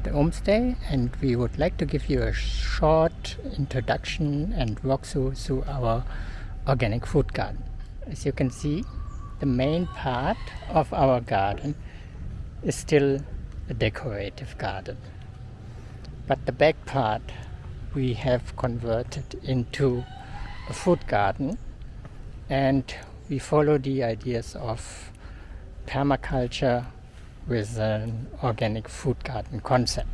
at Ohmmstay, and we would like to give you a short introduction and walkthrough through our organic food garden. As you can see, the main part of our garden is still a decorative garden, but the back part we have converted into a food garden, and we follow the ideas of permaculture with an organic food garden concept.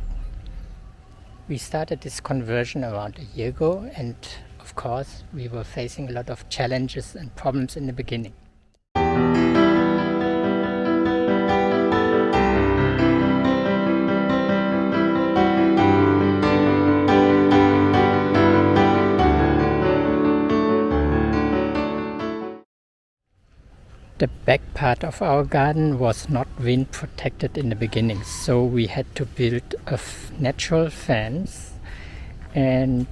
We started this conversion around a year ago, and of course we were facing a lot of challenges and problems in the beginning. The back part of our garden was not wind protected in the beginning, so we had to build a natural fence, and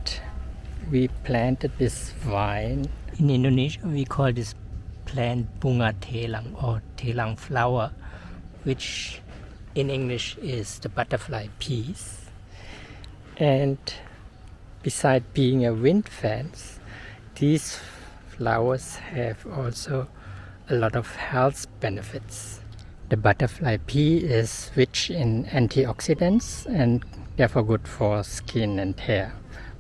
we planted this vine. In Indonesia we call this plant bunga telang or telang flower, which in English is the butterfly peas. And beside being a wind fence, these flowers have also a lot of health benefits. The butterfly pea is rich in antioxidants and therefore good for skin and hair,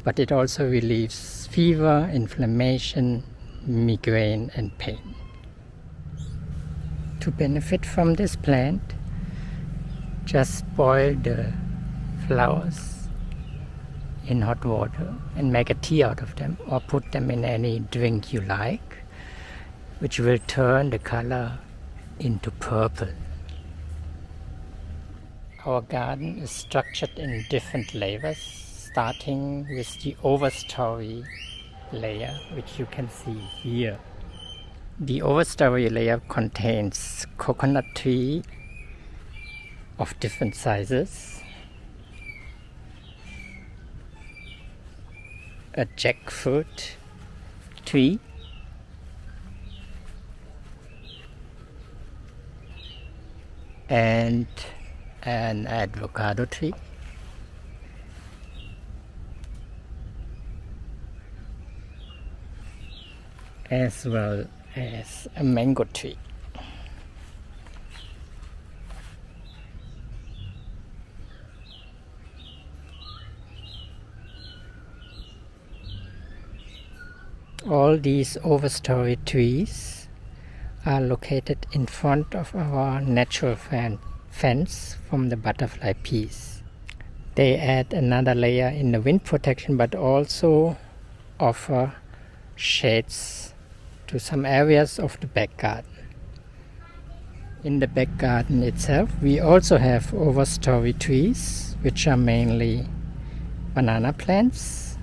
but it also relieves fever, inflammation, migraine and pain. To benefit from this plant, just boil the flowers in hot water and make a tea out of them, or put them in any drink you like, which will turn the color into purple. Our garden is structured in different layers, starting with the Overstory layer, which you can see here. The Overstory layer contains coconut tree of different sizes, a jackfruit tree, and an avocado tree, as well as a mango tree. All these Overstory trees are located in front of our natural fence from the butterfly peas. They add another layer in the wind protection, but also offer shades to some areas of the back garden. In the back garden itself, we also have Overstory trees, which are mainly banana plants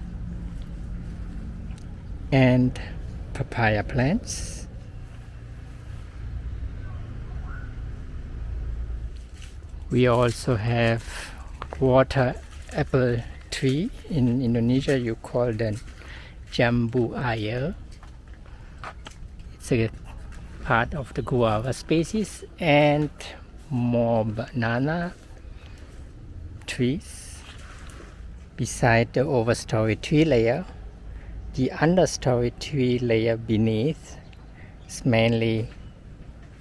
and papaya plants. We also have water apple tree. In Indonesia you call them jambu air. It's a part of the guava species, and more banana trees. Beside the Overstory tree layer, the Understory tree layer beneath is mainly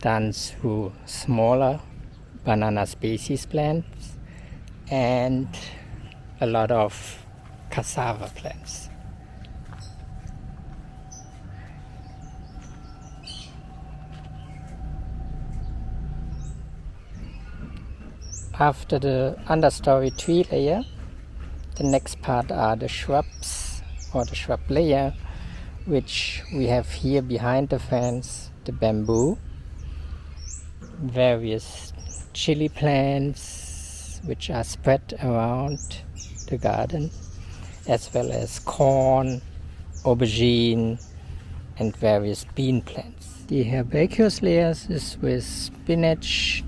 done through smaller banana species plants and a lot of cassava plants. After the Understory tree layer, the next part are the shrubs or the shrub layer, which we have here behind the fence: the bamboo, various chili plants which are spread around the garden, as well as corn, aubergine and various bean plants. The herbaceous layers is with spinach,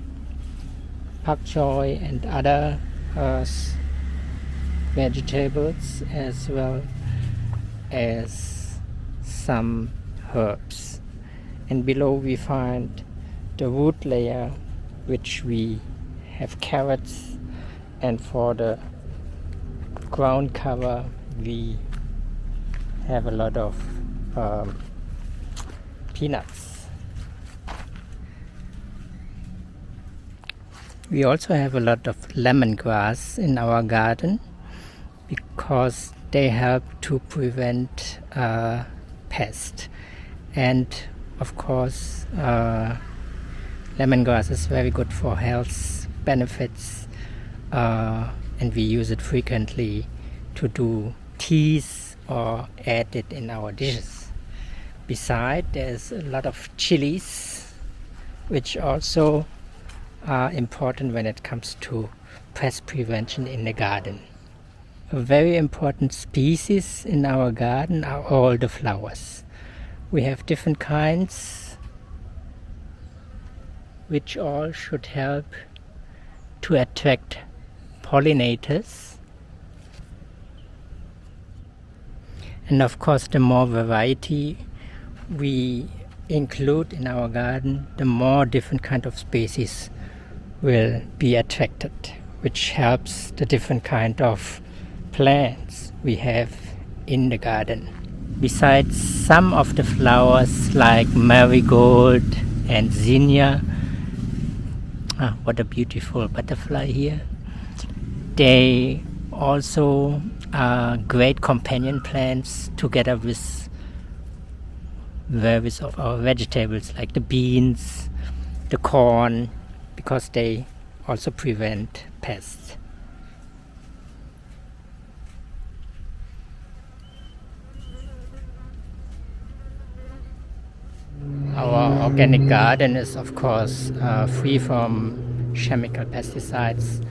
pak choy and other vegetables, as well as some herbs. And below we find the root layer, which we have carrots And for the ground cover, we have a lot of peanuts. We also have a lot of lemongrass in our garden because they help to prevent pests. And of course, lemongrass is very good for health benefits, and we use it frequently to do teas or add it in our dishes. Besides, there's a lot of chilies, which also are important when it comes to pest prevention in the garden. A very important species in our garden are all the flowers. We have different kinds, which all should help to attract pollinators. And of course, the more variety we include in our garden, the more different kind of species will be attracted, which helps the different kind of plants we have in the garden. Besides some of the flowers like marigold and zinnia, what a beautiful butterfly here, they also are great companion plants together with various of our vegetables like the beans, the corn, because they also prevent pests. Our organic garden is of course free from chemical pesticides.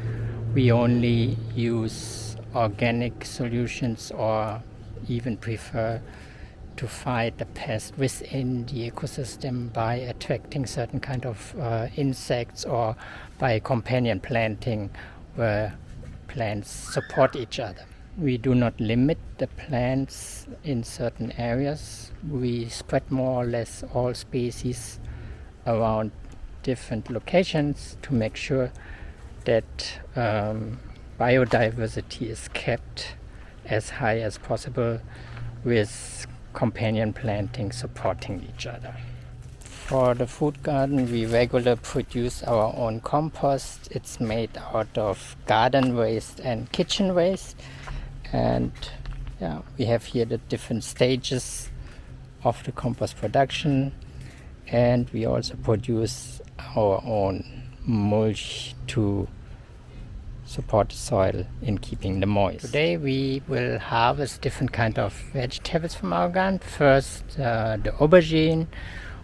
We only use organic solutions or even prefer to fight the pest within the ecosystem by attracting certain kind of insects or by companion planting where plants support each other. We do not limit the plants in certain areas. We spread more or less all species around different locations to make sure that biodiversity is kept as high as possible with companion planting supporting each other. For the food garden, we regularly produce our own compost. It's made out of garden waste and kitchen waste. And we have here the different stages of the compost production. And we also produce our own mulch to support the soil in keeping the moist. Today we will harvest different kind of vegetables from our garden. First the aubergine,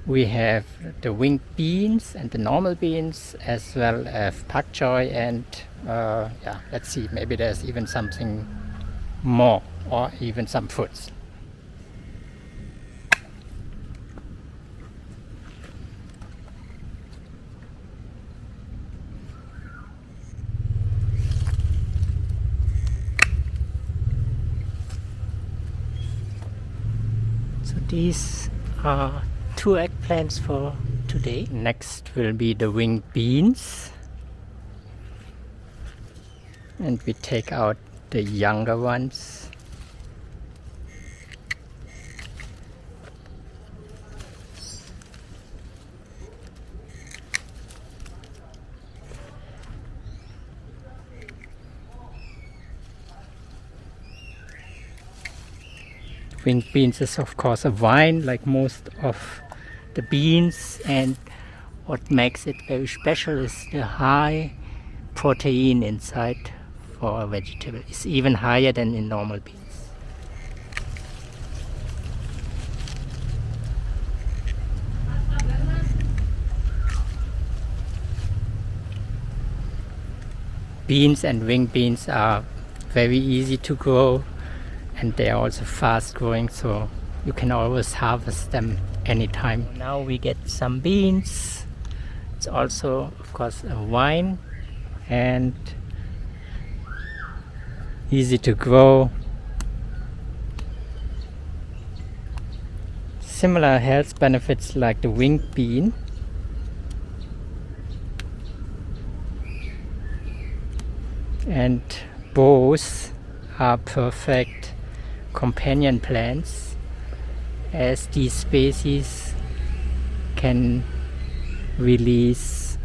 we have the winged beans and the normal beans, as well as pak choy, and let's see, maybe there's even something more or even some fruits. These are 2 eggplants for today. Next will be the winged beans. And we take out the younger ones. Winged beans is of course a vine like most of the beans, and what makes it very special is the high protein inside for a vegetable. It's even higher than in normal beans. Beans and winged beans are very easy to grow, and they are also fast growing, so you can always harvest them anytime. Now we get some beans. It's also of course a vine and easy to grow. Similar health benefits like the winged bean. and both are perfect companion plants, as these species can release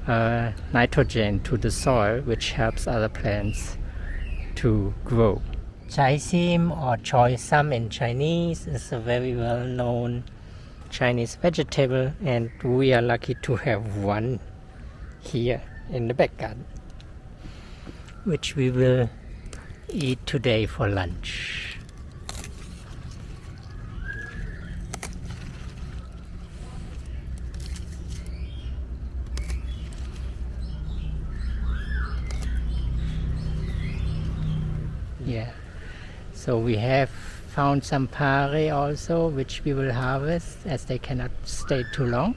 nitrogen to the soil, which helps other plants to grow. Chai sim, or choy sam in Chinese, is a very well known Chinese vegetable, and we are lucky to have one here in the back garden, which we will eat today for lunch. Yeah, so we have found some pare also, which we will harvest, as they cannot stay too long.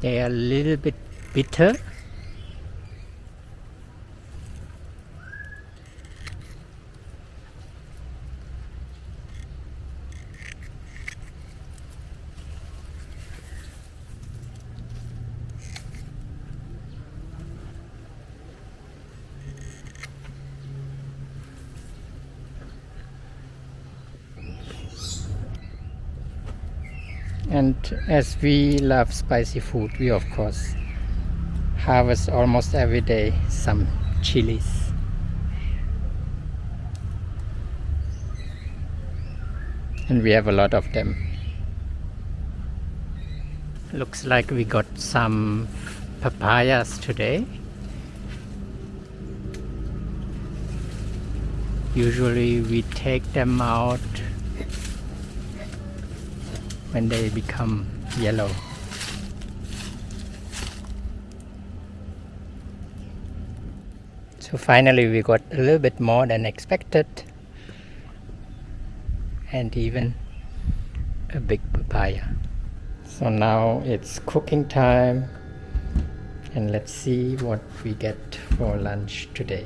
They are a little bit bitter. And as we love spicy food, we of course harvest almost every day some chilies. And we have a lot of them. Looks like we got some papayas today. Usually we take them out when they become yellow. So finally we got a little bit more than expected, and even a big papaya. So now it's cooking time, and let's see what we get for lunch today.